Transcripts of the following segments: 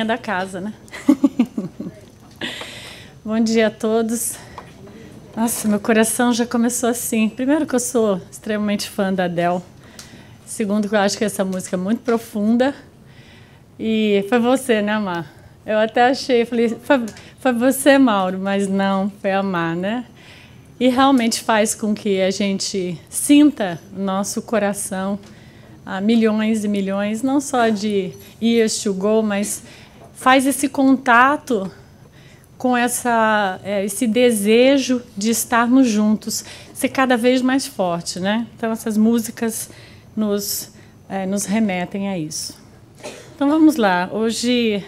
rainha da casa, né? Bom dia a todos. Nossa, meu coração já começou assim. Primeiro que eu sou extremamente fã da Adele. Segundo que eu acho que essa música é muito profunda. E foi você, né, Mar? Eu até achei, falei, foi você, Mauro, mas não, foi a Mar, né? E realmente faz com que a gente sinta o nosso coração a milhões e milhões, não só de years to go, mas faz esse contato com esse desejo de estarmos juntos, ser cada vez mais forte, né? Então essas músicas nos remetem a isso. Então vamos lá, hoje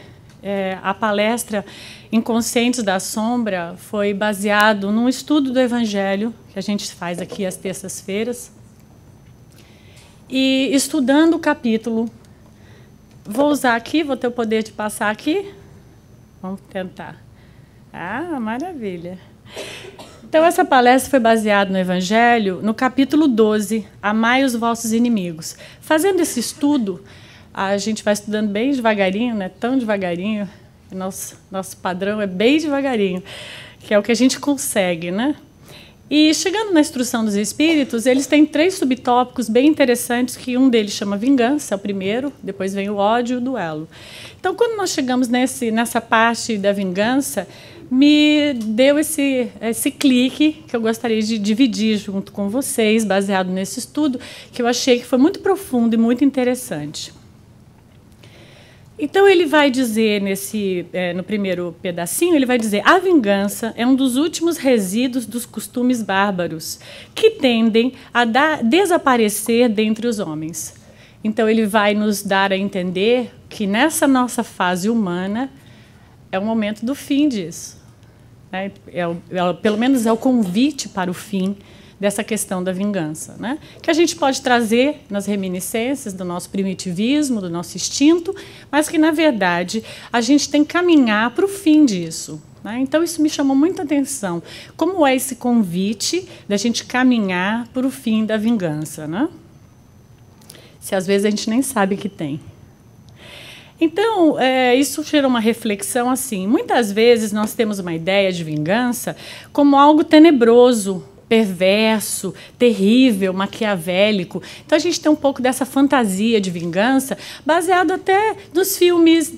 a palestra Inconscientes da Sombra foi baseado num estudo do Evangelho, que a gente faz aqui às terças-feiras, e estudando o capítulo, vou usar aqui, vou ter o poder de passar aqui, vamos tentar. Ah, maravilha! Então essa palestra foi baseada no Evangelho, no capítulo 12, Amai os vossos inimigos. Fazendo esse estudo, a gente vai estudando bem devagarinho, não é tão devagarinho, nosso padrão é bem devagarinho, que é o que a gente consegue, né? E chegando na instrução dos espíritos, eles têm 3 subtópicos bem interessantes, que um deles chama vingança, é o primeiro, depois vem o ódio e o duelo. Então, quando nós chegamos nessa parte da vingança, me deu esse clique que eu gostaria de dividir junto com vocês, baseado nesse estudo, que eu achei que foi muito profundo e muito interessante. Então ele vai dizer no primeiro pedacinho, ele vai dizer: a vingança é um dos últimos resíduos dos costumes bárbaros que tendem a desaparecer dentre os homens. Então ele vai nos dar a entender que nessa nossa fase humana é o momento do fim disso. Né? Pelo menos é o convite para o fim dessa questão da vingança, né? Que a gente pode trazer nas reminiscências do nosso primitivismo, do nosso instinto, mas que, na verdade, a gente tem que caminhar para o fim disso. Né? Então, isso me chamou muita atenção. Como é esse convite da gente caminhar para o fim da vingança? Né? Se às vezes a gente nem sabe que tem. Então, isso gerou uma reflexão assim. Muitas vezes nós temos uma ideia de vingança como algo tenebroso, perverso, terrível, maquiavélico. Então a gente tem um pouco dessa fantasia de vingança, baseado até nos filmes,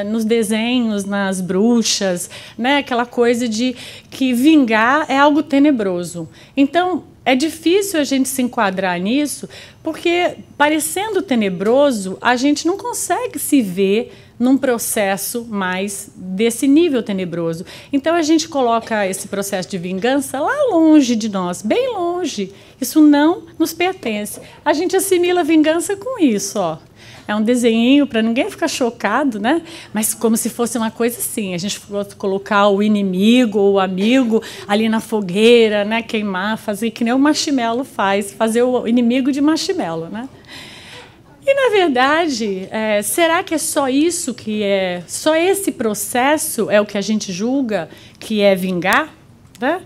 nos desenhos, nas bruxas, né? Aquela coisa de que vingar é algo tenebroso. Então é difícil a gente se enquadrar nisso, porque parecendo tenebroso, a gente não consegue se ver num processo mais desse nível tenebroso. Então a gente coloca esse processo de vingança lá longe de nós, bem longe. Isso não nos pertence. A gente assimila a vingança com isso, ó. É um desenhinho para ninguém ficar chocado, né? Mas como se fosse uma coisa assim, a gente colocar o inimigo ou o amigo ali na fogueira, né? Queimar, fazer que nem o marshmallow faz, fazer o inimigo de marshmallow, né? E, na verdade, será que é só isso que é... Só esse processo é o que a gente julga que é vingar? Né?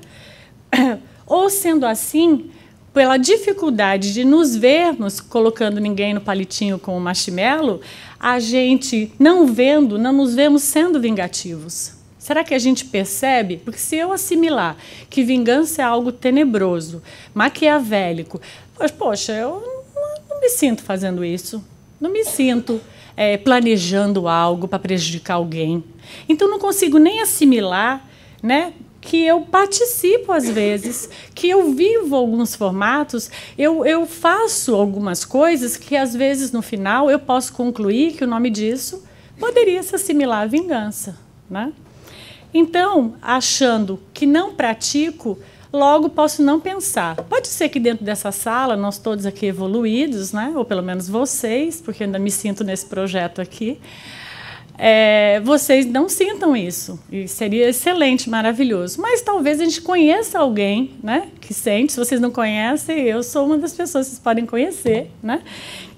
Ou, sendo assim, pela dificuldade de nos vermos colocando ninguém no palitinho com o marshmallow, a gente, não nos vemos sendo vingativos. Será que a gente percebe? Porque se eu assimilar que vingança é algo tenebroso, maquiavélico, poxa, eu não me sinto fazendo isso, não me sinto planejando algo para prejudicar alguém. Então, não consigo nem assimilar, né, que eu participo às vezes, que eu vivo alguns formatos, eu faço algumas coisas que às vezes no final eu posso concluir que o nome disso poderia se assimilar à vingança. Né? Então, achando que não pratico, logo posso não pensar. Pode ser que dentro dessa sala, nós todos aqui evoluídos, né? Ou pelo menos vocês, porque eu ainda me sinto nesse projeto aqui, vocês não sintam isso. E seria excelente, maravilhoso. Mas talvez a gente conheça alguém, né, que sente. Se vocês não conhecem, eu sou uma das pessoas que vocês podem conhecer, né,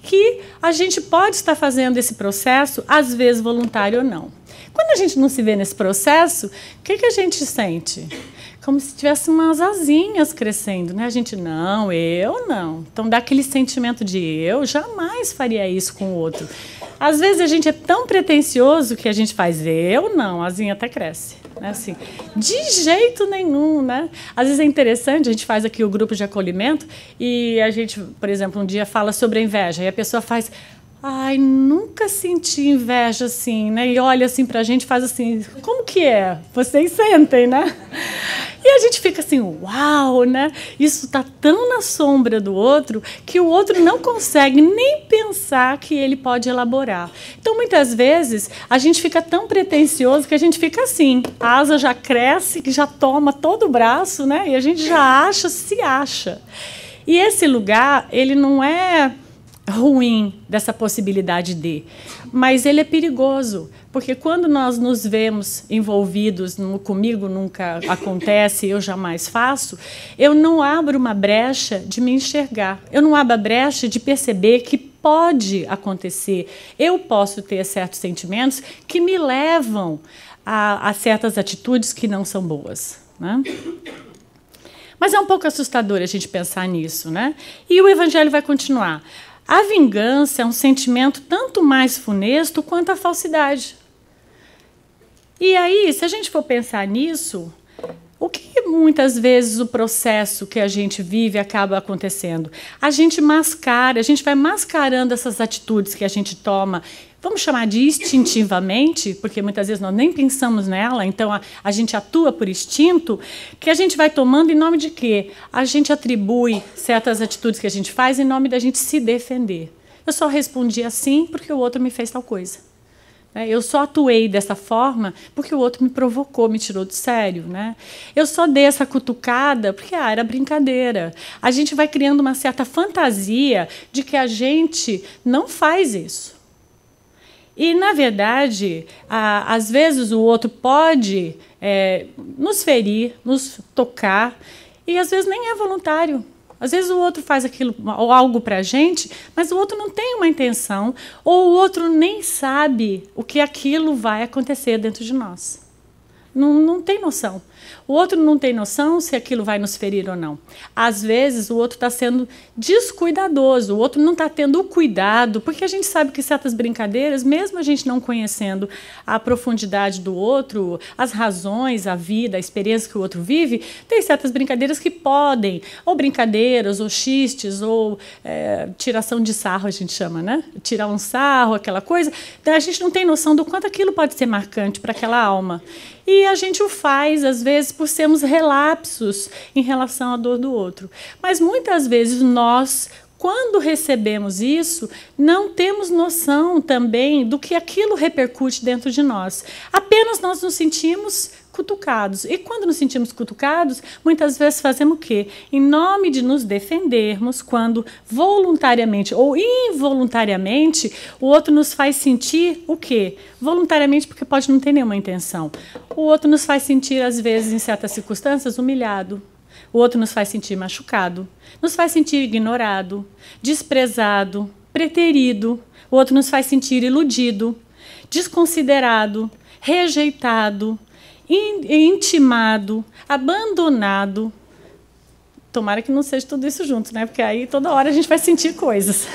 que a gente pode estar fazendo esse processo, às vezes voluntário ou não. Quando a gente não se vê nesse processo, o que a gente sente? Como se tivesse umas asinhas crescendo, né? A gente, não, eu não. Então dá aquele sentimento de eu jamais faria isso com o outro. Às vezes a gente é tão pretensioso que a gente faz, eu não, a asinha até cresce. Né? Assim, de jeito nenhum, né? Às vezes é interessante, a gente faz aqui o grupo de acolhimento e a gente, por exemplo, um dia fala sobre a inveja e a pessoa faz, ai, nunca senti inveja assim, né? E olha assim pra gente, faz assim, como que é? Vocês sentem, né? E a gente fica assim, uau, né? Isso está tão na sombra do outro que o outro não consegue nem pensar que ele pode elaborar. Então, muitas vezes, a gente fica tão pretensioso que a gente fica assim, a asa já cresce, que já toma todo o braço, né? E a gente já se acha. E esse lugar, ele não é ruim dessa possibilidade de, mas ele é perigoso, porque quando nós nos vemos envolvidos no comigo nunca acontece, eu jamais faço, eu não abro uma brecha de me enxergar, eu não abro a brecha de perceber que pode acontecer, eu posso ter certos sentimentos que me levam a certas atitudes que não são boas, né? Mas é um pouco assustador a gente pensar nisso, né? E o Evangelho vai continuar. A vingança é um sentimento tanto mais funesto quanto a falsidade. E aí, se a gente for pensar nisso, o que muitas vezes o processo que a gente vive acaba acontecendo? A gente mascara, a gente vai mascarando essas atitudes que a gente toma, vamos chamar de instintivamente, porque muitas vezes nós nem pensamos nela, então a gente atua por instinto, que a gente vai tomando em nome de quê? A gente atribui certas atitudes que a gente faz em nome da gente se defender. Eu só respondi assim porque o outro me fez tal coisa. Eu só atuei dessa forma porque o outro me provocou, me tirou do sério. Né? Eu só dei essa cutucada porque era brincadeira. A gente vai criando uma certa fantasia de que a gente não faz isso. E, na verdade, às vezes o outro pode nos ferir, nos tocar, e às vezes nem é voluntário. Às vezes o outro faz aquilo ou algo para a gente, mas o outro não tem uma intenção, ou o outro nem sabe o que aquilo vai acontecer dentro de nós. Não tem noção. O outro não tem noção se aquilo vai nos ferir ou não. Às vezes, o outro está sendo descuidadoso, o outro não está tendo o cuidado, porque a gente sabe que certas brincadeiras, mesmo a gente não conhecendo a profundidade do outro, as razões, a vida, a experiência que o outro vive, tem certas brincadeiras que podem, ou brincadeiras, ou xistes, ou tiração de sarro, a gente chama, né? Tirar um sarro, aquela coisa. Então, a gente não tem noção do quanto aquilo pode ser marcante para aquela alma. E a gente o faz, às vezes, por sermos relapsos em relação à dor do outro. Mas muitas vezes nós, quando recebemos isso, não temos noção também do que aquilo repercute dentro de nós. Apenas nós nos sentimos cutucados. E quando nos sentimos cutucados, muitas vezes fazemos o quê? Em nome de nos defendermos, quando voluntariamente ou involuntariamente, o outro nos faz sentir o quê? Voluntariamente, porque pode não ter nenhuma intenção. O outro nos faz sentir, às vezes, em certas circunstâncias, humilhado. O outro nos faz sentir machucado. Nos faz sentir ignorado, desprezado, preterido. O outro nos faz sentir iludido, desconsiderado, rejeitado, intimado, abandonado. Tomara que não seja tudo isso junto, né? Porque aí toda hora a gente vai sentir coisas.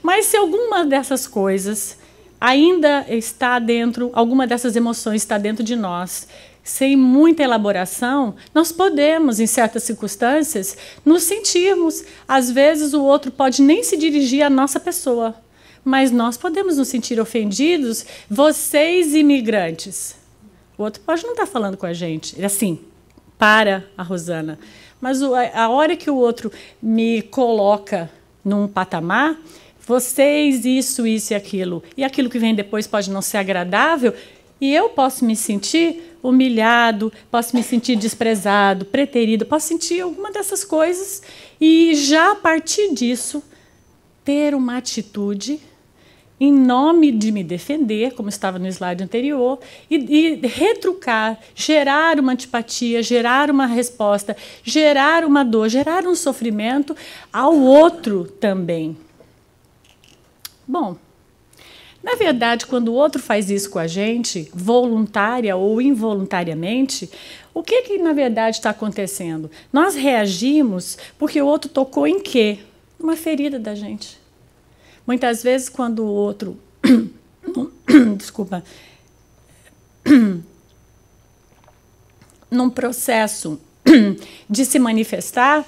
Mas se alguma dessas coisas ainda está dentro, alguma dessas emoções está dentro de nós, sem muita elaboração, nós podemos, em certas circunstâncias, nos sentirmos. Às vezes o outro pode nem se dirigir à nossa pessoa, mas nós podemos nos sentir ofendidos, vocês imigrantes. O outro pode não estar falando com a gente, assim, para a Rosana. Mas a hora que o outro me coloca num patamar, vocês, isso e aquilo, e aquilo que vem depois pode não ser agradável, e eu posso me sentir humilhado, posso me sentir desprezado, preterido, posso sentir alguma dessas coisas, e já a partir disso, ter uma atitude em nome de me defender, como estava no slide anterior, e retrucar, gerar uma antipatia, gerar uma resposta, gerar uma dor, gerar um sofrimento ao outro também. Bom, na verdade, quando o outro faz isso com a gente, voluntária ou involuntariamente, o que na verdade está acontecendo? Nós reagimos porque o outro tocou em quê? Uma ferida da gente. Muitas vezes, quando o outro desculpa, num processo de se manifestar,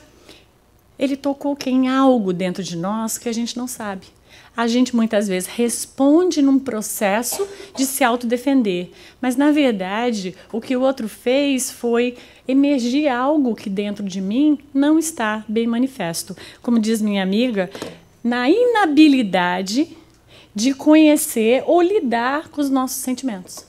ele tocou em algo dentro de nós que a gente não sabe. A gente muitas vezes responde num processo de se autodefender, mas na verdade o que o outro fez foi emergir algo que dentro de mim não está bem manifesto. Como diz minha amiga, na inabilidade de conhecer ou lidar com os nossos sentimentos.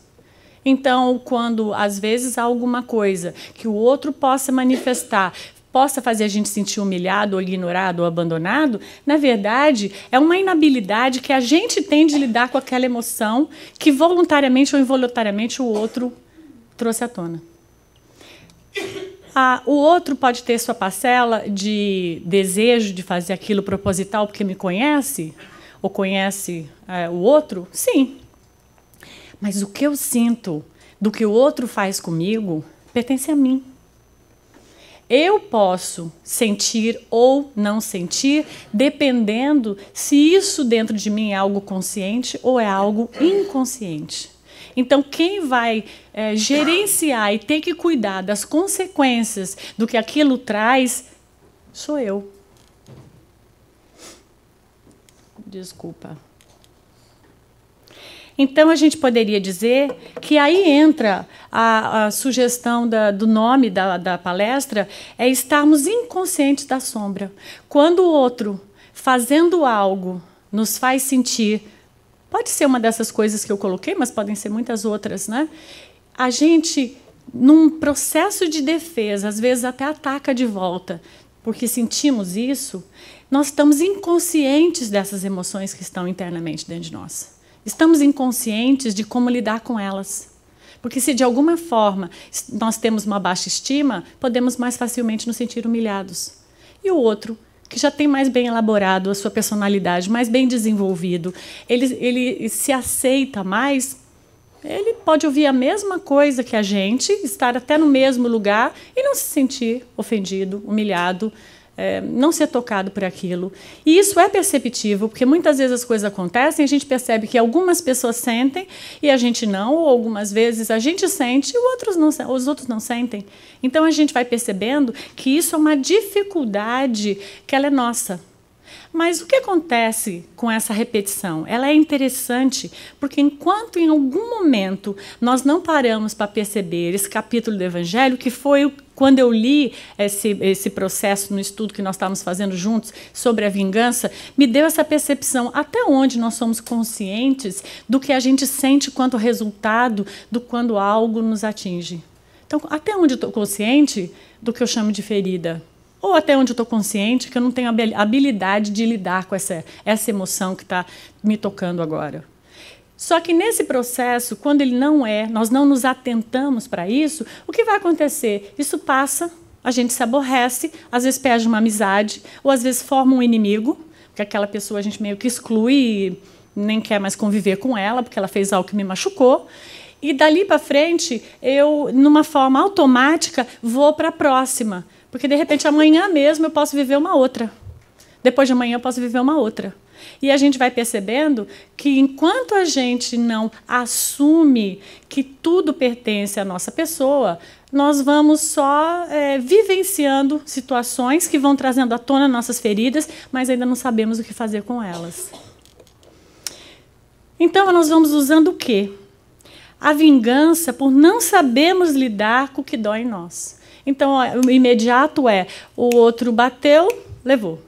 Então, quando às vezes há alguma coisa que o outro possa manifestar, possa fazer a gente sentir humilhado, ou ignorado, ou abandonado, na verdade, é uma inabilidade que a gente tem de lidar com aquela emoção que voluntariamente ou involuntariamente o outro trouxe à tona. O outro pode ter sua parcela de desejo de fazer aquilo proposital porque me conhece, ou conhece o outro? Sim. Mas o que eu sinto do que o outro faz comigo pertence a mim. Eu posso sentir ou não sentir, dependendo se isso dentro de mim é algo consciente ou é algo inconsciente. Então, quem vai gerenciar e ter que cuidar das consequências do que aquilo traz, sou eu. Desculpa. Então, a gente poderia dizer que aí entra a sugestão do nome da palestra, é estarmos inconscientes da sombra. Quando o outro, fazendo algo, nos faz sentir, pode ser uma dessas coisas que eu coloquei, mas podem ser muitas outras, né? A gente, num processo de defesa, às vezes até ataca de volta, porque sentimos isso, nós estamos inconscientes dessas emoções que estão internamente dentro de nós. Estamos inconscientes de como lidar com elas. Porque se de alguma forma nós temos uma baixa estima, podemos mais facilmente nos sentir humilhados. E o outro, que já tem mais bem elaborado a sua personalidade, mais bem desenvolvido, ele se aceita mais, ele pode ouvir a mesma coisa que a gente, estar até no mesmo lugar e não se sentir ofendido, humilhado, não ser tocado por aquilo. E isso é perceptível, porque muitas vezes as coisas acontecem e a gente percebe que algumas pessoas sentem e a gente não, ou algumas vezes a gente sente e os outros não sentem. Então a gente vai percebendo que isso é uma dificuldade que ela é nossa. Mas o que acontece com essa repetição? Ela é interessante porque enquanto em algum momento nós não paramos para perceber esse capítulo do Evangelho, que foi quando eu li esse processo no estudo que nós estávamos fazendo juntos sobre a vingança, me deu essa percepção até onde nós somos conscientes do que a gente sente quanto resultado do quando algo nos atinge. Então, até onde eu estou consciente do que eu chamo de ferida? Ou até onde eu estou consciente que eu não tenho a habilidade de lidar com essa emoção que está me tocando agora. Só que nesse processo, quando ele não nós não nos atentamos para isso, o que vai acontecer? Isso passa, a gente se aborrece, às vezes perde uma amizade, ou às vezes forma um inimigo, porque aquela pessoa a gente meio que exclui e nem quer mais conviver com ela, porque ela fez algo que me machucou. E dali para frente, eu, numa forma automática, vou para a próxima. Porque, de repente, amanhã mesmo eu posso viver uma outra. Depois de amanhã eu posso viver uma outra. E a gente vai percebendo que, enquanto a gente não assume que tudo pertence à nossa pessoa, nós vamos só vivenciando situações que vão trazendo à tona nossas feridas, mas ainda não sabemos o que fazer com elas. Então, nós vamos usando o quê? A vingança por não sabermos lidar com o que dói em nós. Então, o imediato o outro bateu, levou.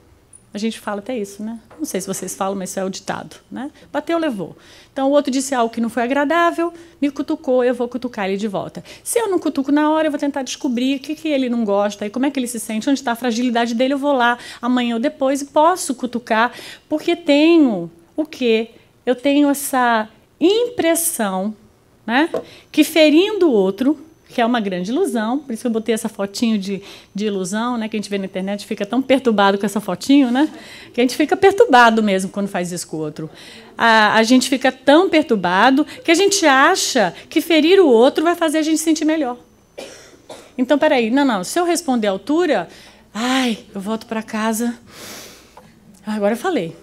A gente fala até isso, né? Não sei se vocês falam, mas isso é o ditado, né? Bateu, levou. Então, o outro disse algo que não foi agradável, me cutucou, eu vou cutucar ele de volta. Se eu não cutuco na hora, eu vou tentar descobrir o que ele não gosta, e como é que ele se sente, onde está a fragilidade dele, eu vou lá amanhã ou depois e posso cutucar, porque tenho o quê? Eu tenho essa impressão, né, que ferindo o outro, que é uma grande ilusão, por isso que eu botei essa fotinho de ilusão, né, que a gente vê na internet, fica tão perturbado com essa fotinho, né, que a gente fica perturbado mesmo quando faz isso com o outro. A gente fica tão perturbado que a gente acha que ferir o outro vai fazer a gente sentir melhor. Então, peraí, não, se eu responder à altura, eu volto para casa, agora eu falei.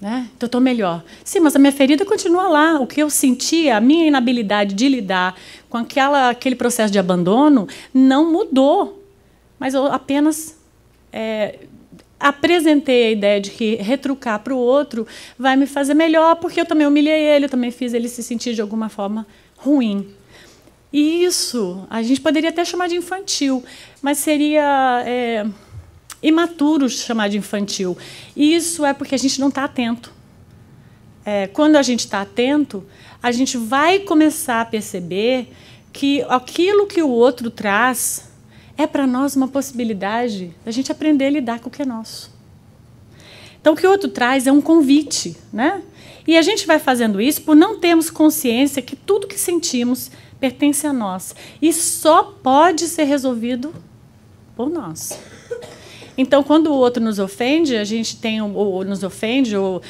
né? Então, eu estou melhor. Sim, mas a minha ferida continua lá. O que eu senti, a minha inabilidade de lidar com aquele processo de abandono não mudou. Mas eu apenas apresentei a ideia de que retrucar para o outro vai me fazer melhor, porque eu também humilhei ele, eu também fiz ele se sentir de alguma forma ruim. E isso a gente poderia até chamar de infantil, mas seria imaturo chamar de infantil. E isso é porque a gente não está atento. Quando a gente está atento, a gente vai começar a perceber que aquilo que o outro traz é para nós uma possibilidade da gente aprender a lidar com o que é nosso. Então, o que o outro traz é um convite, né? E a gente vai fazendo isso por não termos consciência que tudo que sentimos pertence a nós. E só pode ser resolvido por nós. Então, quando o outro nos ofende, a gente tem ou nos ofende, ou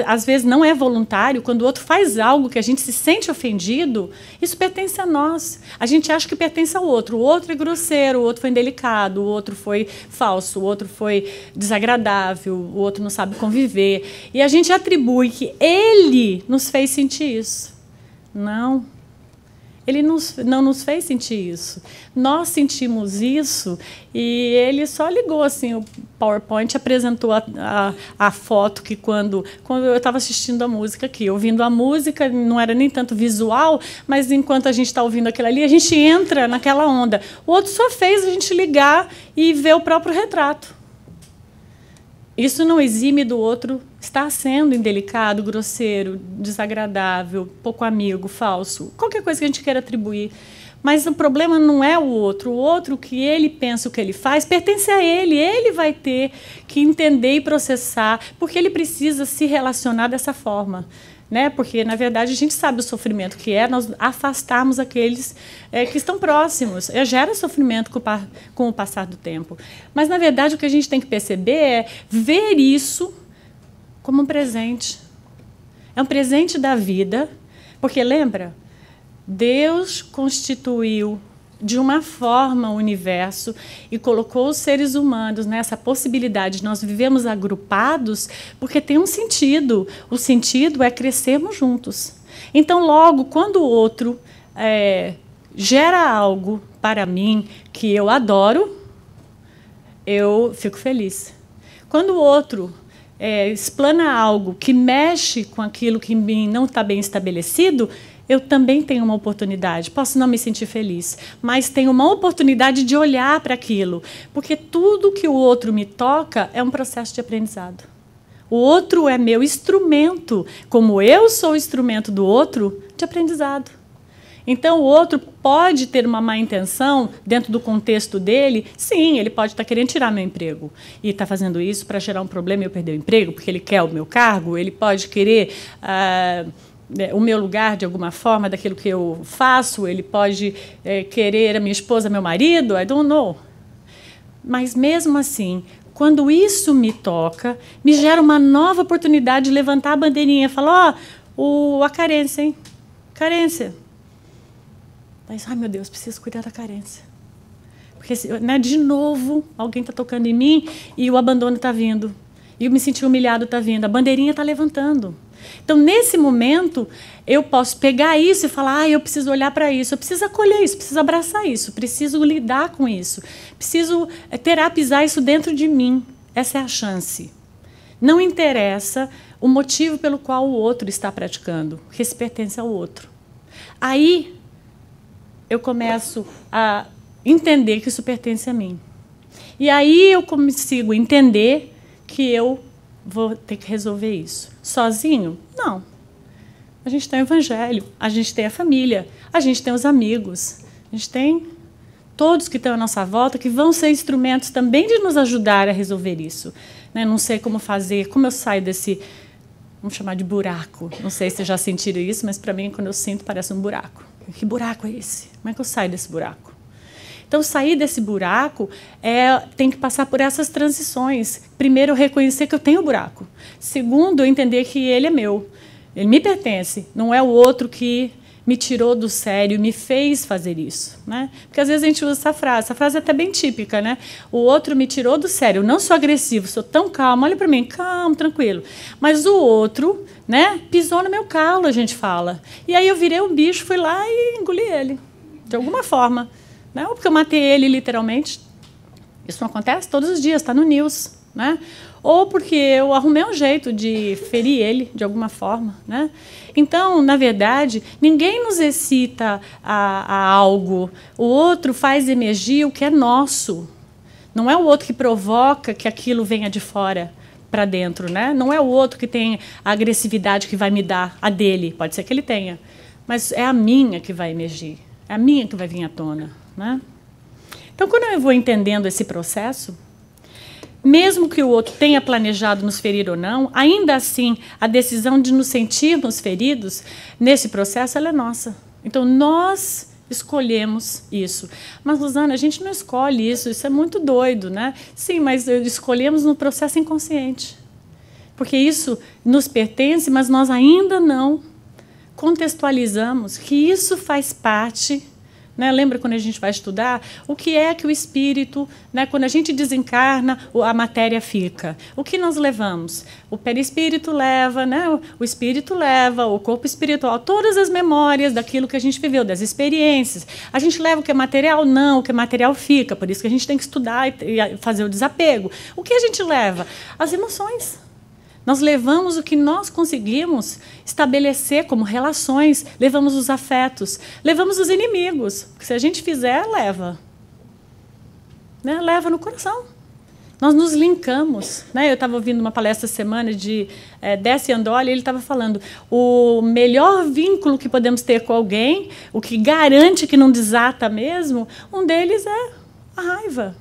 às vezes não é voluntário, quando o outro faz algo que a gente se sente ofendido, isso pertence a nós. A gente acha que pertence ao outro. O outro é grosseiro, o outro foi indelicado, o outro foi falso, o outro foi desagradável, o outro não sabe conviver. E a gente atribui que ele nos fez sentir isso. Não. Ele não nos fez sentir isso. Nós sentimos isso e ele só ligou assim, o PowerPoint apresentou a foto que quando eu estava assistindo a música aqui, ouvindo a música, não era nem tanto visual, mas enquanto a gente está ouvindo aquilo ali, a gente entra naquela onda. O outro só fez a gente ligar e ver o próprio retrato. Isso não exime do outro estar sendo indelicado, grosseiro, desagradável, pouco amigo, falso, qualquer coisa que a gente queira atribuir. Mas o problema não é o outro que ele pensa, o que ele faz, pertence a ele. Ele vai ter que entender e processar, porque ele precisa se relacionar dessa forma. Né? Porque, na verdade, a gente sabe o sofrimento que é nós afastarmos aqueles que estão próximos. Gera sofrimento com o passar do tempo. Mas, na verdade, o que a gente tem que perceber é ver isso como um presente. É um presente da vida, porque, lembra? Deus constituiu de uma forma o universo e colocou os seres humanos nessa possibilidade. Nós vivemos agrupados porque tem um sentido. O sentido é crescermos juntos. Então, logo, quando o outro gera algo para mim que eu adoro, eu fico feliz. Quando o outro explana algo que mexe com aquilo que em mim não está bem estabelecido, eu também tenho uma oportunidade. Posso não me sentir feliz, mas tenho uma oportunidade de olhar para aquilo, porque tudo que o outro me toca é um processo de aprendizado. O outro é meu instrumento, como eu sou o instrumento do outro, de aprendizado. Então, o outro pode ter uma má intenção dentro do contexto dele. Sim, ele pode estar querendo tirar meu emprego e está fazendo isso para gerar um problema e eu perder o emprego, porque ele quer o meu cargo. Ele pode querer o meu lugar de alguma forma, daquilo que eu faço. Ele pode querer a minha esposa, meu marido, I don't know. Mas, mesmo assim, quando isso me toca, me gera uma nova oportunidade de levantar a bandeirinha e falar, a carência, hein? Carência. Mas, ai, meu Deus, preciso cuidar da carência. Porque, né, de novo, alguém está tocando em mim e o abandono está vindo. E eu me senti humilhado está vindo. A bandeirinha está levantando. Então, nesse momento, eu posso pegar isso e falar, eu preciso olhar para isso, eu preciso acolher isso, preciso abraçar isso, preciso lidar com isso, preciso terapizar isso dentro de mim. Essa é a chance. Não interessa o motivo pelo qual o outro está praticando, porque isso pertence ao outro. Aí, eu começo a entender que isso pertence a mim. E aí eu consigo entender que eu vou ter que resolver isso. Sozinho? Não. A gente tem o evangelho, a gente tem a família, a gente tem os amigos, a gente tem todos que estão à nossa volta, que vão ser instrumentos também de nos ajudar a resolver isso. Né? Não sei como fazer, como eu saio desse, vamos chamar de buraco. Não sei se vocês já sentiram isso, mas para mim, quando eu sinto, parece um buraco. Que buraco é esse? Como é que eu saio desse buraco? Então, sair desse buraco tem que passar por essas transições. Primeiro, eu reconhecer que eu tenho buraco. Segundo, eu entender que ele é meu. Ele me pertence. Não é o outro que me tirou do sério, me fez fazer isso, né? Porque às vezes a gente usa essa frase é até bem típica, né? O outro me tirou do sério, eu não sou agressivo, sou tão calmo, olha para mim, calmo, tranquilo. Mas o outro, né, pisou no meu calo, a gente fala. E aí eu virei um bicho, fui lá e engoli ele, de alguma forma, né? Ou porque eu matei ele literalmente, isso não acontece todos os dias, está no news, né? Ou porque eu arrumei um jeito de ferir ele de alguma forma, né? Então, na verdade, ninguém nos excita a algo. O outro faz emergir o que é nosso. Não é o outro que provoca que aquilo venha de fora para dentro, né? Não é o outro que tem a agressividade que vai me dar a dele. Pode ser que ele tenha, mas é a minha que vai emergir. É a minha que vai vir à tona, né? Então, quando eu vou entendendo esse processo, mesmo que o outro tenha planejado nos ferir ou não, ainda assim, a decisão de nos sentirmos feridos nesse processo, ela é nossa. Então, nós escolhemos isso. Mas, Rosana, a gente não escolhe isso é muito doido, né? Sim, mas escolhemos no processo inconsciente. Porque isso nos pertence, mas nós ainda não contextualizamos que isso faz parte. Né? Lembra quando a gente vai estudar o que é que o espírito, né, quando a gente desencarna, a matéria fica. O que nós levamos? O perispírito leva, né, o espírito leva, o corpo espiritual, todas as memórias daquilo que a gente viveu, das experiências. A gente leva o que é material? Não, o que é material fica. Por isso que a gente tem que estudar e fazer o desapego. O que a gente leva? As emoções. Nós levamos o que nós conseguimos estabelecer como relações, levamos os afetos, levamos os inimigos. Porque se a gente fizer, leva. Né? Leva no coração. Nós nos linkamos. Né? Eu estava ouvindo uma palestra essa semana de Décio Andoli, e ele estava falando o melhor vínculo que podemos ter com alguém, o que garante que não desata mesmo, um deles é a raiva.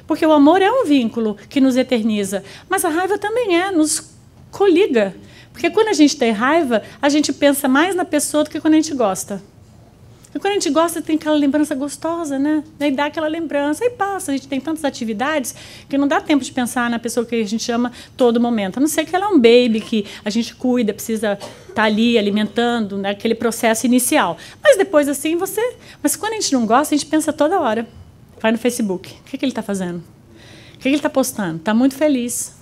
Porque o amor é um vínculo que nos eterniza, mas a raiva também nos coliga. Porque quando a gente tem raiva, a gente pensa mais na pessoa do que quando a gente gosta. E quando a gente gosta, tem aquela lembrança gostosa, né? Daí dá aquela lembrança, aí passa. A gente tem tantas atividades que não dá tempo de pensar na pessoa que a gente ama todo momento. A não ser que ela é um baby, que a gente cuida, precisa estar ali alimentando, né? Aquele processo inicial. Mas depois, assim, Mas quando a gente não gosta, a gente pensa toda hora. Vai no Facebook. O que ele está fazendo? O que ele está postando? Está muito feliz.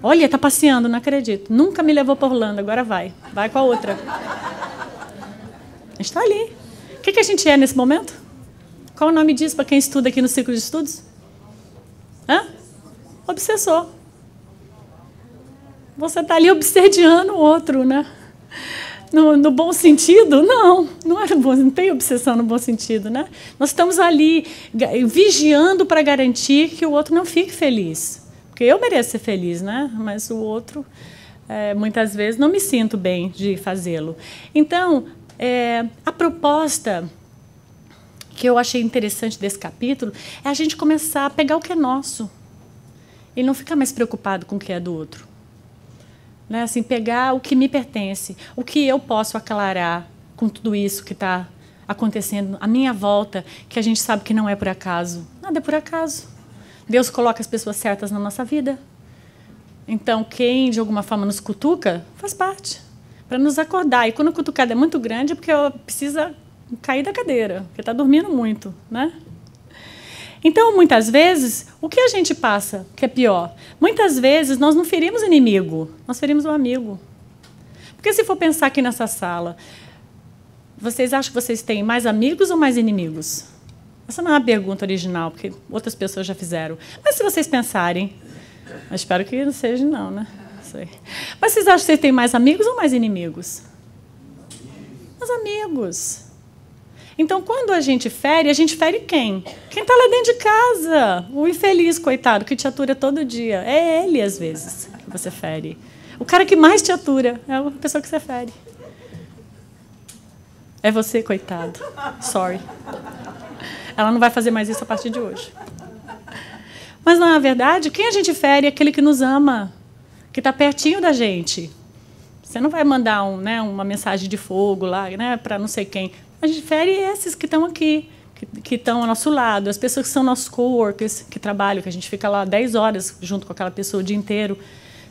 Olha, está passeando, não acredito. Nunca me levou para Orlando, agora vai. Vai com a outra. A gente está ali. O que a gente é nesse momento? Qual o nome disso para quem estuda aqui no Círculo de Estudos? Obsessor. Você está ali obsediando o outro, né? No bom sentido? Não é bom, não tem obsessão no bom sentido, né? Nós estamos ali vigiando para garantir que o outro não fique feliz. Porque eu mereço ser feliz, né? Mas o outro, muitas vezes, não me sinto bem de fazê-lo. Então, a proposta que eu achei interessante desse capítulo é a gente começar a pegar o que é nosso e não ficar mais preocupado com o que é do outro. Né, assim, pegar o que me pertence, o que eu posso aclarar com tudo isso que está acontecendo à minha volta, que a gente sabe que não é por acaso. Nada é por acaso. Deus coloca as pessoas certas na nossa vida. Então, quem de alguma forma nos cutuca, faz parte, para nos acordar. E quando a cutucada é muito grande, é porque precisa cair da cadeira, porque está dormindo muito, né? Então, muitas vezes, o que a gente passa que é pior? Muitas vezes, nós não ferimos inimigo, nós ferimos um amigo. Porque se for pensar aqui nessa sala, vocês acham que vocês têm mais amigos ou mais inimigos? Essa não é uma pergunta original, porque outras pessoas já fizeram. Mas se vocês pensarem, eu espero que não seja não, né? Não sei. Mas vocês acham que vocês têm mais amigos ou mais inimigos? Os amigos. Então, quando a gente fere quem? Quem está lá dentro de casa. O infeliz, coitado, que te atura todo dia. É ele, às vezes, que você fere. O cara que mais te atura é a pessoa que você fere. É você, coitado. Sorry. Ela não vai fazer mais isso a partir de hoje. Mas, na verdade, quem a gente fere é aquele que nos ama, que está pertinho da gente. Você não vai mandar uma mensagem de fogo lá, né, para não sei quem. A gente fere esses que estão aqui, que estão ao nosso lado, as pessoas que são nossos coworkers, que trabalham, que a gente fica lá 10 horas junto com aquela pessoa o dia inteiro.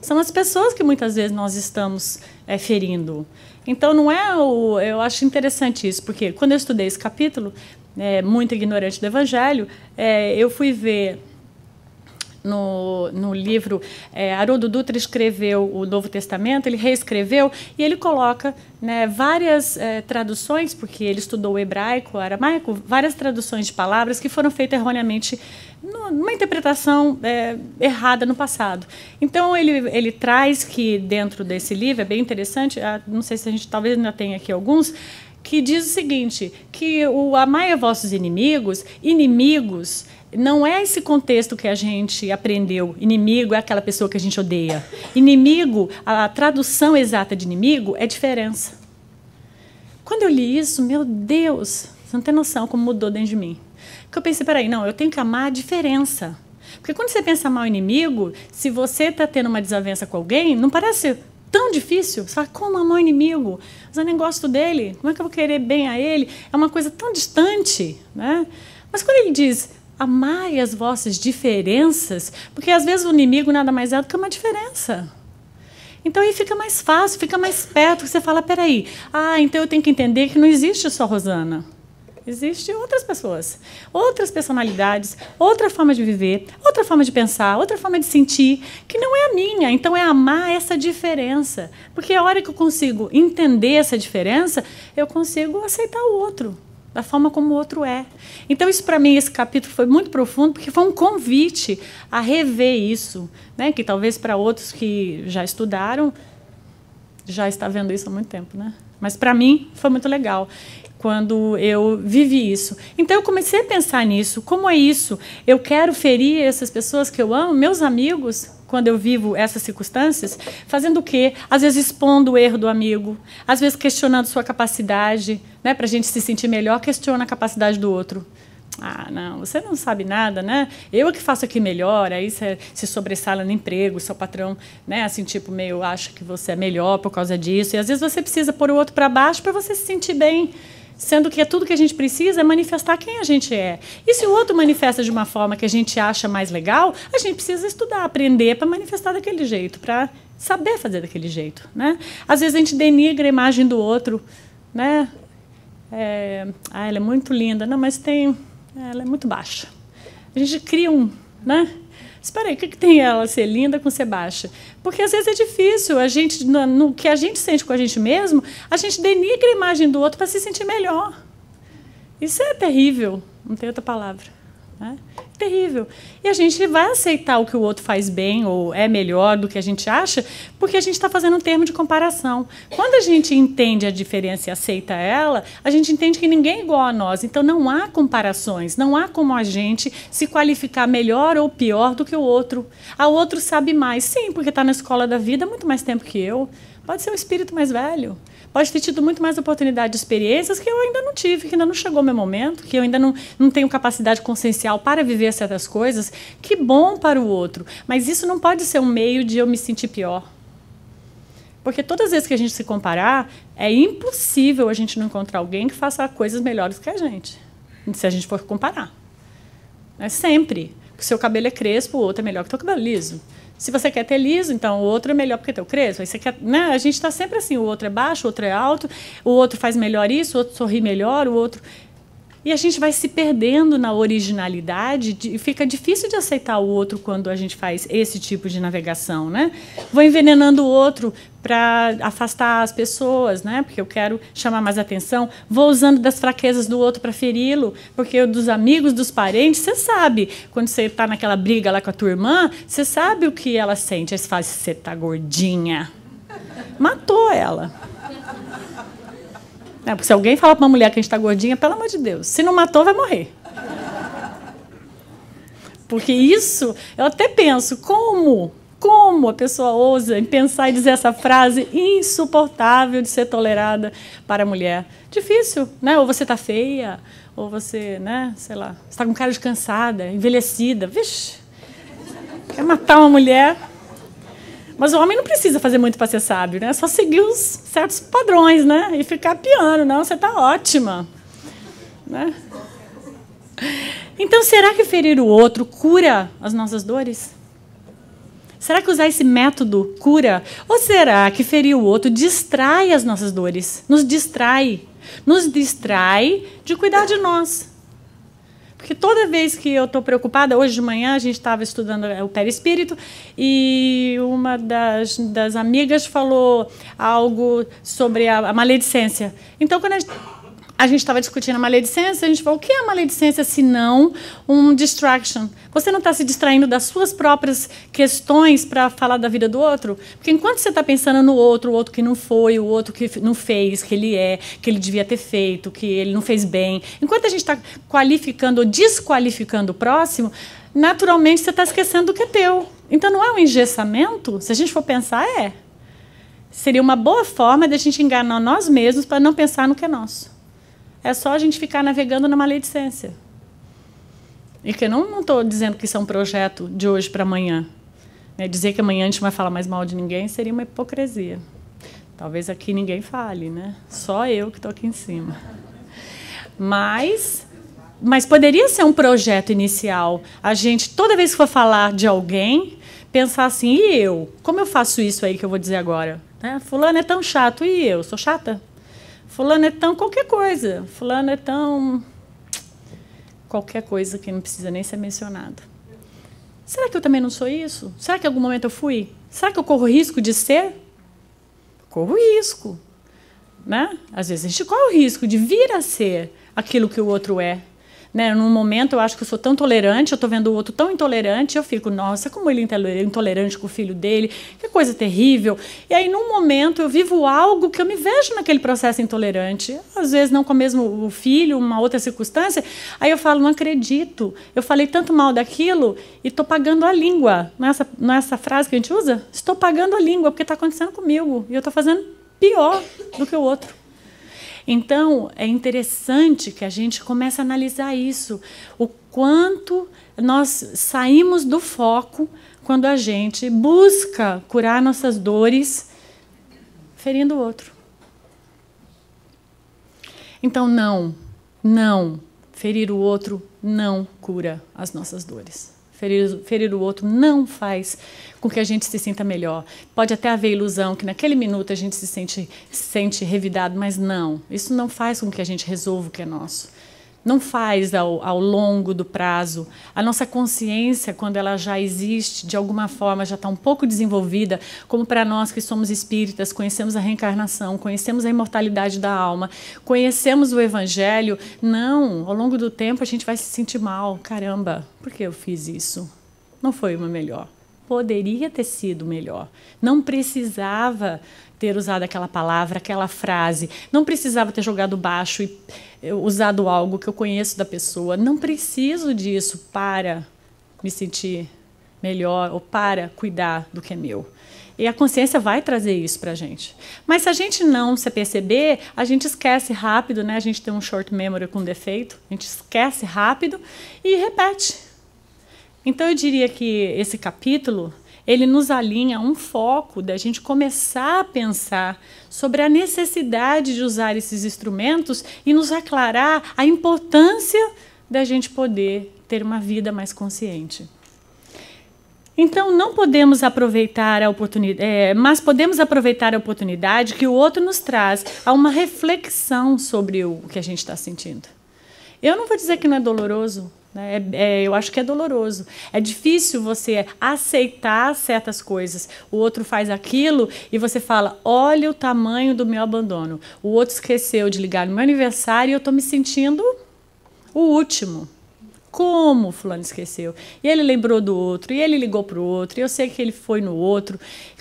São as pessoas que muitas vezes nós estamos ferindo. Então, não é o... Eu acho interessante isso, porque quando eu estudei esse capítulo, muito ignorante do Evangelho, eu fui ver no livro, Haroldo Dutra escreveu o Novo Testamento, ele reescreveu, e ele coloca, né, várias traduções, porque ele estudou o hebraico, o aramaico, várias traduções de palavras que foram feitas erroneamente, numa interpretação errada no passado. Então, ele traz que dentro desse livro, é bem interessante, não sei se a gente talvez ainda tenha aqui alguns, que diz o seguinte, que o amai a vossos inimigos não é esse contexto que a gente aprendeu. Inimigo é aquela pessoa que a gente odeia. Inimigo, a tradução exata de inimigo é diferença. Quando eu li isso, meu Deus, você não tem noção como mudou dentro de mim. Porque eu pensei, peraí, não, eu tenho que amar a diferença. Porque quando você pensa amar o inimigo, se você está tendo uma desavença com alguém, não parece tão difícil. Você fala, como amar o inimigo? Mas eu nem gosto dele. Como é que eu vou querer bem a ele? É uma coisa tão distante, né? Mas quando ele diz, amai as vossas diferenças, porque às vezes o inimigo nada mais é do que uma diferença. Então aí fica mais fácil, fica mais perto, você fala, peraí, então eu tenho que entender que não existe só Rosana. Existem outras pessoas, outras personalidades, outra forma de viver, outra forma de pensar, outra forma de sentir, que não é a minha. Então é amar essa diferença. Porque a hora que eu consigo entender essa diferença, eu consigo aceitar o outro, da forma como o outro é. Então, isso para mim, esse capítulo foi muito profundo, porque foi um convite a rever isso, né? Que talvez para outros que já estudaram, já está vendo isso há muito tempo, né? Mas para mim foi muito legal quando eu vivi isso. Então eu comecei a pensar nisso, como é isso? Eu quero ferir essas pessoas que eu amo, meus amigos, quando eu vivo essas circunstâncias, fazendo o quê? Às vezes expondo o erro do amigo, às vezes questionando sua capacidade, né, para a gente se sentir melhor, questiona a capacidade do outro. Não, você não sabe nada, né? Eu que faço aqui melhor, aí você se sobressala no emprego, seu patrão, né, assim, tipo, meio acha que você é melhor por causa disso, e às vezes você precisa pôr o outro para baixo para você se sentir bem, sendo que tudo que a gente precisa é manifestar quem a gente é. E se o outro manifesta de uma forma que a gente acha mais legal, a gente precisa estudar, aprender para manifestar daquele jeito, para saber fazer daquele jeito, né? Às vezes a gente denigra a imagem do outro, né? Ela é muito linda, não, mas ela é muito baixa. A gente cria né? Espera aí, o que tem ela ser linda com ser baixa? Porque às vezes é difícil, a gente, no que a gente sente com a gente mesmo, a gente denigra a imagem do outro para se sentir melhor. Isso é terrível, não tem outra palavra, né? Terrível. E a gente vai aceitar o que o outro faz bem ou é melhor do que a gente acha, porque a gente está fazendo um termo de comparação. Quando a gente entende a diferença e aceita ela, a gente entende que ninguém é igual a nós. Então não há comparações, não há como a gente se qualificar melhor ou pior do que o outro. O outro sabe mais, sim, porque está na escola da vida há muito mais tempo que eu. Pode ser um espírito mais velho. Pode ter tido muito mais oportunidade de experiências que eu ainda não tive, que ainda não chegou o meu momento, que eu ainda não tenho capacidade consciencial para viver certas coisas. Que bom para o outro. Mas isso não pode ser um meio de eu me sentir pior. Porque todas as vezes que a gente se comparar, é impossível a gente não encontrar alguém que faça coisas melhores que a gente, se a gente for comparar. É sempre. Se o seu cabelo é crespo, o outro é melhor que o seu cabelo liso. Se você quer ter liso, então o outro é melhor porque teu crespo. Aí você quer, né? A gente está sempre assim, o outro é baixo, o outro é alto, o outro faz melhor isso, o outro sorri melhor, o outro... E a gente vai se perdendo na originalidade e fica difícil de aceitar o outro quando a gente faz esse tipo de navegação, né? Vou envenenando o outro para afastar as pessoas, né? Porque eu quero chamar mais atenção. Vou usando das fraquezas do outro para feri-lo, porque dos amigos, dos parentes, você sabe. Quando você está naquela briga lá com a tua irmã, você sabe o que ela sente. Aí você fala, você está gordinha. Matou ela. Porque se alguém fala para uma mulher que a gente está gordinha, pelo amor de Deus, se não matou, vai morrer. Porque isso, eu até penso, como a pessoa ousa pensar e dizer essa frase insuportável de ser tolerada para a mulher? Difícil, né? Ou você está feia, ou você, né, sei lá, está com cara de cansada, envelhecida. Vixe, quer matar uma mulher... Mas o homem não precisa fazer muito para ser sábio, né? É só seguir os certos padrões, né? E ficar piano. Não, você está ótima. Né? Então, será que ferir o outro cura as nossas dores? Será que usar esse método cura? Ou será que ferir o outro distrai as nossas dores? Nos distrai. Nos distrai de cuidar de nós. Porque toda vez que eu estou preocupada, hoje de manhã a gente estava estudando o perispírito e uma das amigas falou algo sobre a maledicência. Então, quando a gente estava discutindo a maledicência, a gente falou, o que é a maledicência se não um distraction? Você não está se distraindo das suas próprias questões para falar da vida do outro? Porque enquanto você está pensando no outro, o outro que não foi, o outro que não fez, que ele devia ter feito, que ele não fez bem, enquanto a gente está qualificando ou desqualificando o próximo, naturalmente você está esquecendo do que é teu. Então não é um engessamento? Se a gente for pensar, seria uma boa forma de a gente enganar nós mesmos para não pensar no que é nosso. É só a gente ficar navegando na maledicência. E que eu não estou dizendo que isso é um projeto de hoje para amanhã. Dizer que amanhã a gente vai falar mais mal de ninguém seria uma hipocrisia. Talvez aqui ninguém fale, né? Só eu que estou aqui em cima. Mas poderia ser um projeto inicial. A gente, toda vez que for falar de alguém, pensar assim, e eu? Como eu faço isso aí que eu vou dizer agora? Fulano é tão chato, e eu? Sou chata? Fulano é tão qualquer coisa. Fulano é tão qualquer coisa que não precisa nem ser mencionada. Será que eu também não sou isso? Será que em algum momento eu fui? Será que eu corro risco de ser? Corro risco. Né? Às vezes a gente corre o risco de vir a ser aquilo que o outro é. Num momento eu acho que eu sou tão tolerante, eu estou vendo o outro tão intolerante, eu fico, nossa, como ele é intolerante com o filho dele, que coisa terrível. E aí, num momento, eu vivo algo que eu me vejo naquele processo intolerante. Às vezes não com o mesmo filho, uma outra circunstância. Aí eu falo, não acredito, eu falei tanto mal daquilo e estou pagando a língua. Não é essa frase que a gente usa? Estou pagando a língua, porque está acontecendo comigo. E eu estou fazendo pior do que o outro. Então, é interessante que a gente comece a analisar isso, o quanto nós saímos do foco quando a gente busca curar nossas dores ferindo o outro. Então, não, ferir o outro não cura as nossas dores. Ferir o outro não faz com que a gente se sinta melhor. Pode até haver ilusão que naquele minuto a gente se sente revidado, mas não. Isso não faz com que a gente resolva o que é nosso. Não faz ao longo do prazo. A nossa consciência, quando ela já existe, de alguma forma já está um pouco desenvolvida, como para nós que somos espíritas, conhecemos a reencarnação, conhecemos a imortalidade da alma, conhecemos o Evangelho. Não, ao longo do tempo a gente vai se sentir mal. Caramba, por que eu fiz isso? Não foi uma melhor. Poderia ter sido melhor. Não precisava ter usado aquela palavra, aquela frase. Não precisava ter jogado baixo e usado algo que eu conheço da pessoa. Não preciso disso para me sentir melhor ou para cuidar do que é meu. E a consciência vai trazer isso para a gente. Mas se a gente não se perceber, a gente esquece rápido, né? A gente tem um short memory com defeito. A gente esquece rápido e repete. Então eu diria que esse capítulo ele nos alinha um foco da gente começar a pensar sobre a necessidade de usar esses instrumentos e nos aclarar a importância da gente poder ter uma vida mais consciente. Então, não podemos aproveitar a oportunidade, mas podemos aproveitar a oportunidade que o outro nos traz a uma reflexão sobre o que a gente está sentindo. Eu não vou dizer que não é doloroso. Eu acho que é doloroso. É difícil você aceitar certas coisas. O outro faz aquilo e você fala, olha o tamanho do meu abandono. O outro esqueceu de ligar no meu aniversário e eu estou me sentindo o último. Como fulano esqueceu? E ele lembrou do outro, e ele ligou para o outro, e eu sei que ele foi no outro.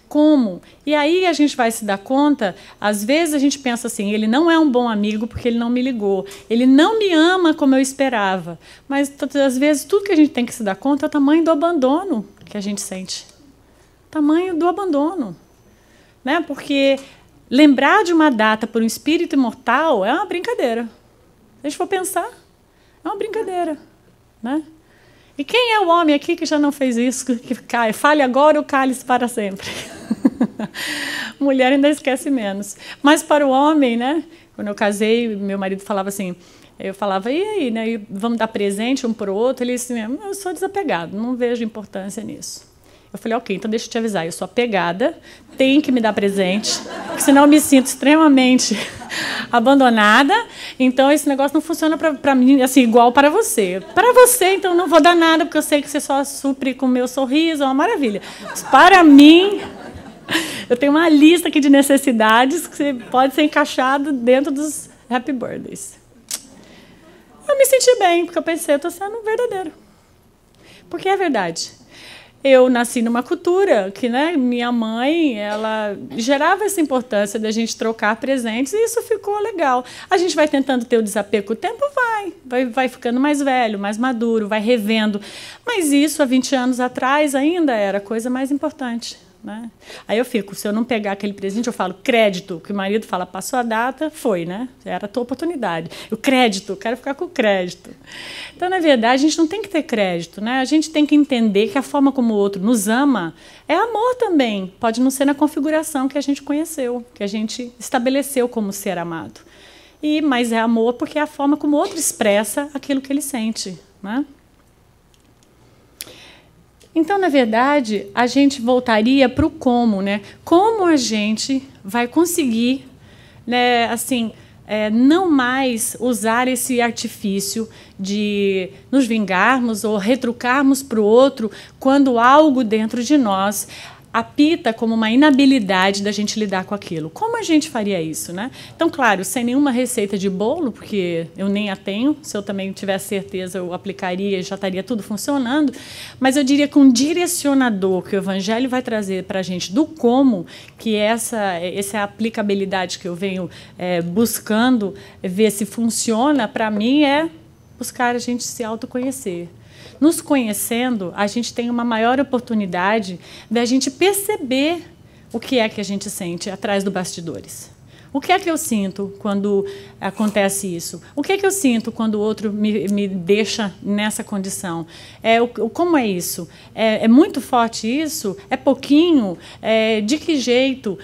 Como? E aí a gente vai se dar conta, às vezes a gente pensa assim, ele não é um bom amigo porque ele não me ligou, ele não me ama como eu esperava, mas às vezes tudo que a gente tem que se dar conta é o tamanho do abandono que a gente sente. O tamanho do abandono. Né? Porque lembrar de uma data por um espírito imortal é uma brincadeira. Se a gente for pensar, é uma brincadeira. Né? E quem é o homem aqui que já não fez isso, que cai? Fale agora ou cale-se para sempre. Mulher ainda esquece menos. Mas para o homem, né? Quando eu casei, meu marido falava assim, eu falava, e aí, né? E vamos dar presente um para o outro? Ele disse, eu sou desapegado, não vejo importância nisso. Eu falei, ok, então deixa eu te avisar, eu sou apegada, tem que me dar presente, porque senão eu me sinto extremamente abandonada, então esse negócio não funciona para mim assim, igual para você. Para você, então, não vou dar nada, porque eu sei que você só supre com o meu sorriso, é uma maravilha. Mas para mim, eu tenho uma lista aqui de necessidades que pode ser encaixado dentro dos Happy Birthdays. Eu me senti bem, porque eu pensei, eu estou sendo verdadeiro. Porque é verdade. Eu nasci numa cultura que, né, minha mãe, ela gerava essa importância da gente trocar presentes e isso ficou legal. A gente vai tentando ter o desapego com o tempo? Vai ficando mais velho, mais maduro, vai revendo. Mas isso, há 20 anos atrás, ainda era a coisa mais importante. Né? Aí eu fico, se eu não pegar aquele presente, eu falo crédito, que o marido fala, passou a data, foi, né? Era a tua oportunidade. O crédito, quero ficar com o crédito. Então, na verdade, a gente não tem que ter crédito, né? A gente tem que entender que a forma como o outro nos ama é amor também. Pode não ser na configuração que a gente conheceu, que a gente estabeleceu como ser amado. Mas é amor porque é a forma como o outro expressa aquilo que ele sente, né? Então, na verdade, a gente voltaria para o como, né? Como a gente vai conseguir, né, assim, não mais usar esse artifício de nos vingarmos ou retrucarmos para o outro quando algo dentro de nós apita como uma inabilidade da gente lidar com aquilo. Como a gente faria isso, né? Então, claro, sem nenhuma receita de bolo, porque eu nem a tenho, se eu também tivesse certeza eu aplicaria e já estaria tudo funcionando, mas eu diria que um direcionador que o Evangelho vai trazer para a gente do como, que essa aplicabilidade que eu venho buscando ver se funciona, para mim é buscar a gente se autoconhecer. Nos conhecendo, a gente tem uma maior oportunidade de a gente perceber o que é que a gente sente atrás dos bastidores. O que é que eu sinto quando acontece isso? O que é que eu sinto quando o outro me deixa nessa condição? Como é isso? É muito forte isso? É pouquinho? De que jeito?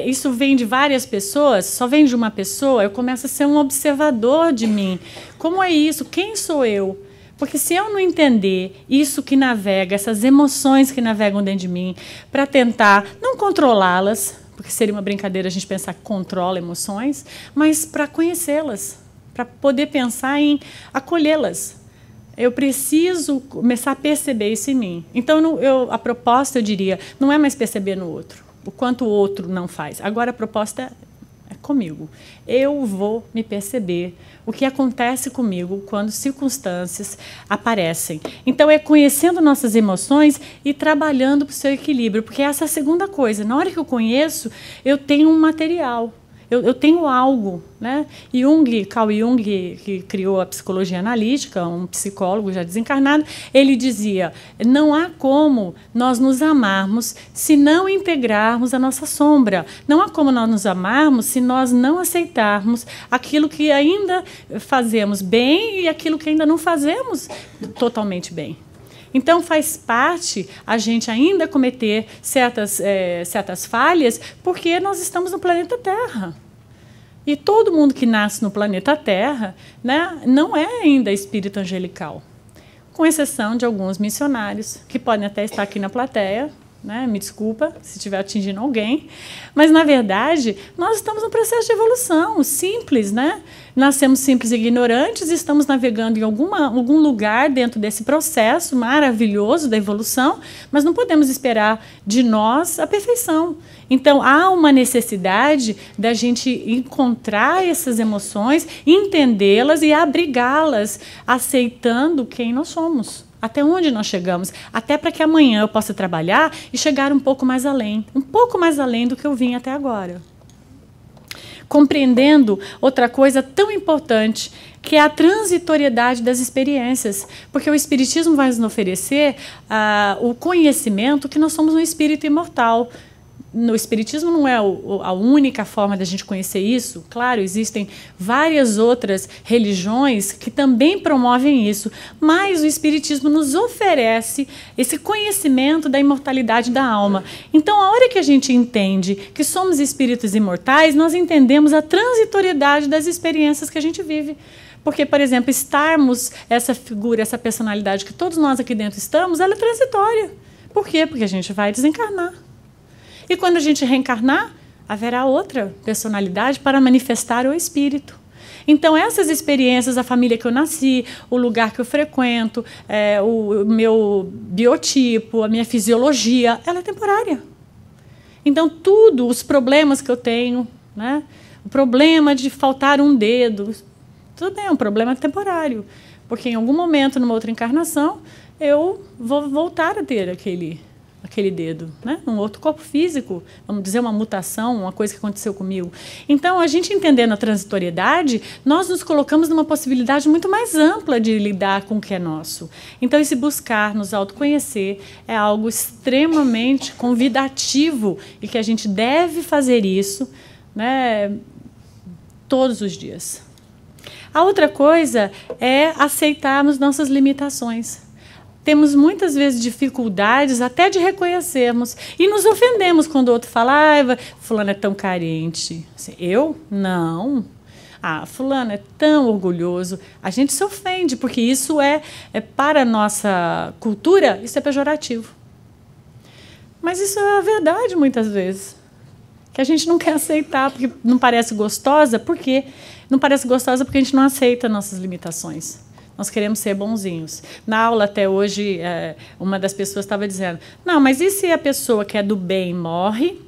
Isso vem de várias pessoas? Só vem de uma pessoa? Eu começo a ser um observador de mim. Como é isso? Quem sou eu? Porque se eu não entender isso que navega, essas emoções que navegam dentro de mim, para tentar não controlá-las, porque seria uma brincadeira a gente pensar que controla emoções, mas para conhecê-las, para poder pensar em acolhê-las. Eu preciso começar a perceber isso em mim. Então, a proposta, eu diria, não é mais perceber no outro, o quanto o outro não faz. Agora, a proposta é comigo. Eu vou me perceber o que acontece comigo quando circunstâncias aparecem. Então, é conhecendo nossas emoções e trabalhando para o seu equilíbrio, porque essa é a segunda coisa. Na hora que eu conheço, eu tenho um material, eu tenho algo, né? Carl Jung, que criou a psicologia analítica, um psicólogo já desencarnado, ele dizia, não há como nós nos amarmos se não integrarmos a nossa sombra. Não há como nós nos amarmos se nós não aceitarmos aquilo que ainda fazemos bem e aquilo que ainda não fazemos totalmente bem. Então, faz parte a gente ainda cometer certas falhas, porque nós estamos no planeta Terra. E todo mundo que nasce no planeta Terra, né, não é ainda espírito angelical, com exceção de alguns missionários, que podem até estar aqui na plateia, né, me desculpa se estiver atingindo alguém, mas, na verdade, nós estamos num processo de evolução simples, né? Nascemos simples e ignorantes, estamos navegando em algum lugar dentro desse processo maravilhoso da evolução, mas não podemos esperar de nós a perfeição. Então, há uma necessidade da gente encontrar essas emoções, entendê-las e abrigá-las, aceitando quem nós somos. Até onde nós chegamos, até para que amanhã eu possa trabalhar e chegar um pouco mais além do que eu vim até agora. Compreendendo outra coisa tão importante, que é a transitoriedade das experiências, porque o Espiritismo vai nos oferecer o conhecimento que nós somos um espírito imortal. No Espiritismo não é a única forma da gente conhecer isso. Claro, existem várias outras religiões que também promovem isso, mas o Espiritismo nos oferece esse conhecimento da imortalidade da alma. Então, a hora que a gente entende que somos espíritos imortais, nós entendemos a transitoriedade das experiências que a gente vive. Porque, por exemplo, estarmos essa figura, essa personalidade que todos nós aqui dentro estamos, ela é transitória. Por quê? Porque a gente vai desencarnar. E quando a gente reencarnar, haverá outra personalidade para manifestar o espírito. Então, essas experiências, a família que eu nasci, o lugar que eu frequento, o meu biotipo, a minha fisiologia, ela é temporária. Então, tudo, os problemas que eu tenho, né? O problema de faltar um dedo, tudo bem, é um problema temporário. Porque em algum momento, numa outra encarnação, eu vou voltar a ter aquele dedo, né? Num outro corpo físico, vamos dizer, uma mutação, uma coisa que aconteceu comigo. Então, a gente entendendo a transitoriedade, nós nos colocamos numa possibilidade muito mais ampla de lidar com o que é nosso. Então, esse buscar, nos autoconhecer, é algo extremamente convidativo e que a gente deve fazer isso, né, todos os dias. A outra coisa é aceitarmos nossas limitações. Temos muitas vezes dificuldades até de reconhecermos e nos ofendemos quando o outro fala: fulano é tão carente. Assim, eu? Não. Fulano é tão orgulhoso. A gente se ofende, porque isso é para a nossa cultura, isso é pejorativo. Mas isso é a verdade muitas vezes. Que a gente não quer aceitar, porque não parece gostosa. Por quê? Não parece gostosa porque a gente não aceita nossas limitações. Nós queremos ser bonzinhos. Na aula, até hoje, uma das pessoas estava dizendo: não, mas e se a pessoa que é do bem morre?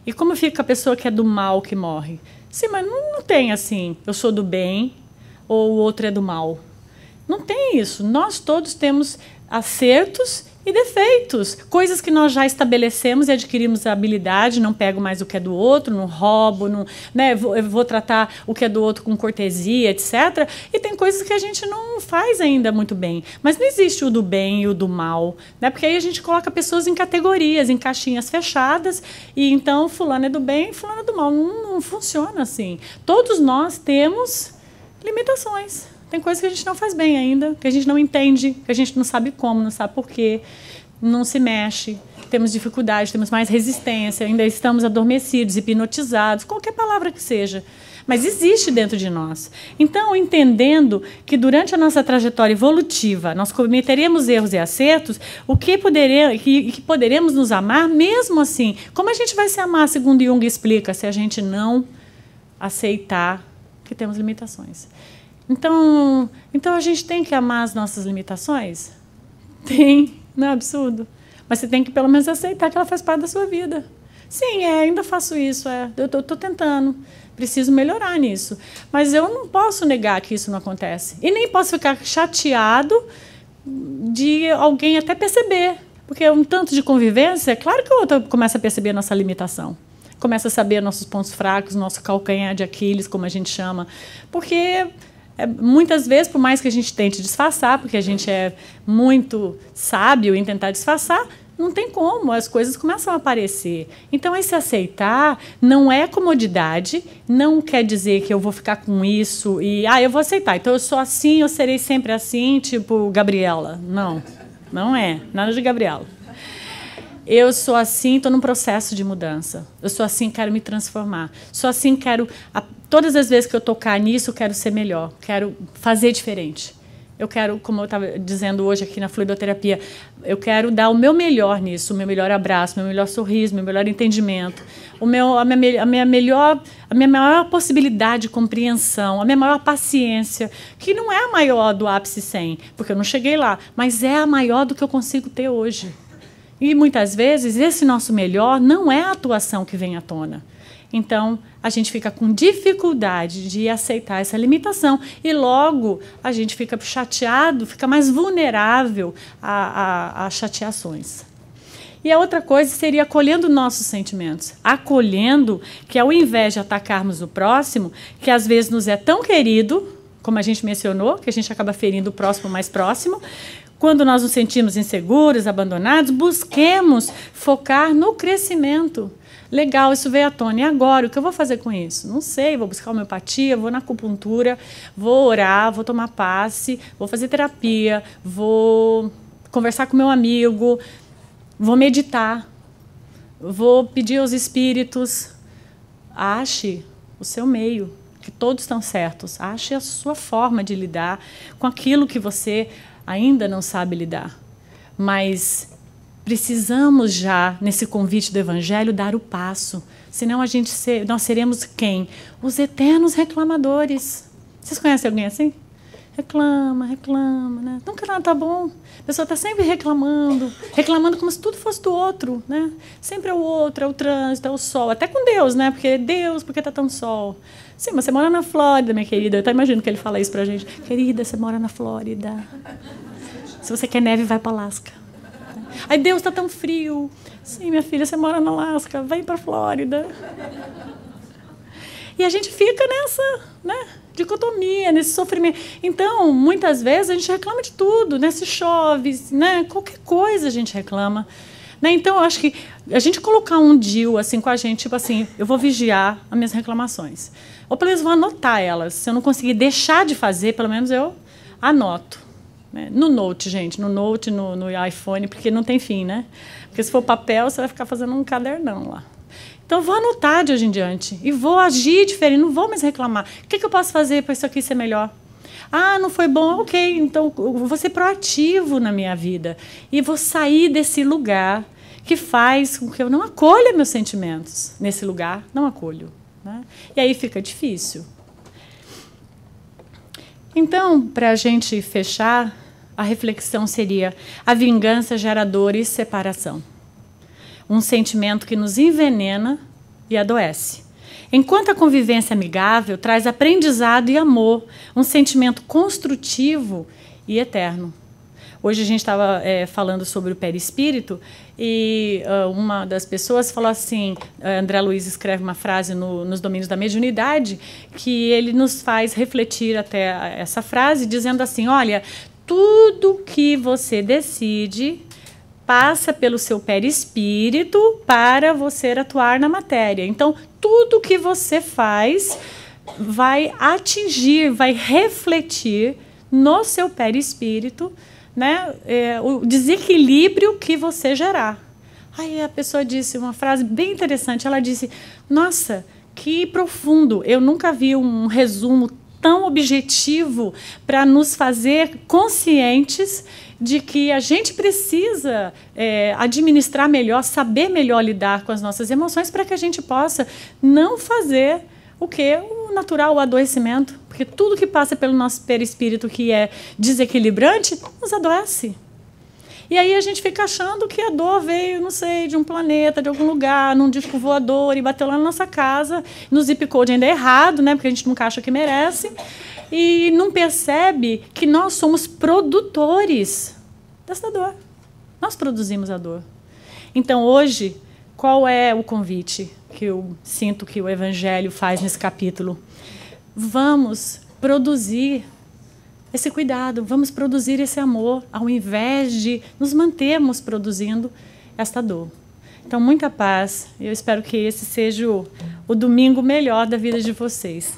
E como fica a pessoa que é do mal que morre? Sim, mas não tem assim, eu sou do bem ou o outro é do mal. Não tem isso. Nós todos temos acertos e defeitos. Coisas que nós já estabelecemos e adquirimos a habilidade, não pego mais o que é do outro, não roubo, não, né, eu vou tratar o que é do outro com cortesia, etc. E tem coisas que a gente não faz ainda muito bem. Mas não existe o do bem e o do mal, né? Porque aí a gente coloca pessoas em categorias, em caixinhas fechadas, e então fulano é do bem e fulano é do mal. Não funciona assim. Todos nós temos limitações. Tem coisas que a gente não faz bem ainda, que a gente não entende, que a gente não sabe como, não sabe por quê, não se mexe, temos dificuldade, temos mais resistência, ainda estamos adormecidos, hipnotizados, qualquer palavra que seja. Mas existe dentro de nós. Então, entendendo que durante a nossa trajetória evolutiva nós cometeremos erros e acertos, que poderemos nos amar mesmo assim. Como a gente vai se amar, segundo Jung explica, se a gente não aceitar que temos limitações? Então a gente tem que amar as nossas limitações? Tem, não é absurdo? Mas você tem que pelo menos aceitar que ela faz parte da sua vida. Sim, ainda faço isso, eu estou tentando, preciso melhorar nisso. Mas eu não posso negar que isso não acontece. E nem posso ficar chateado de alguém até perceber. Porque um tanto de convivência, é claro que o outro começa a perceber a nossa limitação. Começa a saber nossos pontos fracos, nosso calcanhar de Aquiles, como a gente chama. Porque muitas vezes, por mais que a gente tente disfarçar, porque a gente é muito sábio em tentar disfarçar, não tem como, as coisas começam a aparecer. Então, esse aceitar não é comodidade, não quer dizer que eu vou ficar com isso e, eu vou aceitar. Então, eu sou assim, eu serei sempre assim, tipo Gabriela. Não, não é, nada de Gabriela. Eu sou assim, estou num processo de mudança. Eu sou assim, quero me transformar. Sou assim, todas as vezes que eu tocar nisso, eu quero ser melhor. Quero fazer diferente. Eu quero, como eu estava dizendo hoje aqui na fluidoterapia, eu quero dar o meu melhor nisso, o meu melhor abraço, o meu melhor sorriso, o meu melhor entendimento, a minha maior possibilidade de compreensão, a minha maior paciência, que não é a maior do ápice 100, porque eu não cheguei lá, mas é a maior do que eu consigo ter hoje. E muitas vezes esse nosso melhor não é a atuação que vem à tona. Então, a gente fica com dificuldade de aceitar essa limitação e logo a gente fica chateado, fica mais vulnerável a chateações. E a outra coisa seria acolhendo nossos sentimentos. Acolhendo que ao invés de atacarmos o próximo, que às vezes nos é tão querido, como a gente mencionou, que a gente acaba ferindo o próximo mais próximo, quando nós nos sentimos inseguros, abandonados, busquemos focar no crescimento. Legal, isso veio à tona. E agora, o que eu vou fazer com isso? Não sei, vou buscar homeopatia, vou na acupuntura, vou orar, vou tomar passe, vou fazer terapia, vou conversar com meu amigo, vou meditar, vou pedir aos espíritos. Ache o seu meio, que todos estão certos. Ache a sua forma de lidar com aquilo que você ainda não sabe lidar. Mas precisamos já, nesse convite do Evangelho, dar o passo. Senão nós seremos quem? Os eternos reclamadores. Vocês conhecem alguém assim? Reclama, né? Nunca nada tá bom. A pessoa está sempre reclamando como se tudo fosse do outro, né? Sempre é o outro, é o trânsito, é o sol. Até com Deus, né? Porque Deus, porque está tão sol. Sim, mas você mora na Flórida, minha querida. Eu até imagino que ele fala isso pra gente. Querida, você mora na Flórida. Se você quer neve, vai para Alasca. Aí Deus está tão frio. Sim, minha filha, você mora na Alasca, vem para a Flórida. E a gente fica nessa, né, dicotomia, nesse sofrimento. Então, muitas vezes, a gente reclama de tudo, né? Se chove, né? Qualquer coisa a gente reclama. Né? Então, eu acho que a gente colocar um deal assim, com a gente, tipo assim, eu vou vigiar as minhas reclamações. Ou pelo menos vou anotar elas. Se eu não conseguir deixar de fazer, pelo menos eu anoto. No Note, gente, no Note, no iPhone, porque não tem fim, né? Porque se for papel, você vai ficar fazendo um cadernão lá. Então, eu vou anotar de hoje em diante e vou agir diferente, não vou mais reclamar. O que eu posso fazer para isso aqui ser melhor? Ah, não foi bom? Ok, então eu vou ser proativo na minha vida e vou sair desse lugar que faz com que eu não acolha meus sentimentos. Nesse lugar, não acolho. Né? E aí fica difícil. Então, para a gente fechar, a reflexão seria: a vingança gera dor e separação. Um sentimento que nos envenena e adoece. Enquanto a convivência amigável traz aprendizado e amor, um sentimento construtivo e eterno. Hoje a gente estava falando sobre o perispírito e uma das pessoas falou assim, André Luiz escreve uma frase nos Domínios da Mediunidade, que ele nos faz refletir até essa frase, dizendo assim, olha, tudo que você decide passa pelo seu perispírito para você atuar na matéria. Então, tudo que você faz vai atingir, vai refletir no seu perispírito, né, o desequilíbrio que você gerar. Aí a pessoa disse uma frase bem interessante. Ela disse, nossa, que profundo. Eu nunca vi um resumo tão objetivo para nos fazer conscientes de que a gente precisa administrar melhor, saber melhor lidar com as nossas emoções para que a gente possa não fazer o que? O natural, o adoecimento. Porque tudo que passa pelo nosso perispírito que é desequilibrante, nos adoece. E aí a gente fica achando que a dor veio, não sei, de um planeta, de algum lugar, num disco voador, e bateu lá na nossa casa, nos zip code ainda errado, né, porque a gente nunca acha que merece, e não percebe que nós somos produtores dessa dor. Nós produzimos a dor. Então, hoje, qual é o convite que eu sinto que o Evangelho faz nesse capítulo? Vamos produzir esse cuidado, vamos produzir esse amor, ao invés de nos mantermos produzindo esta dor. Então, muita paz. Eu espero que esse seja o domingo melhor da vida de vocês.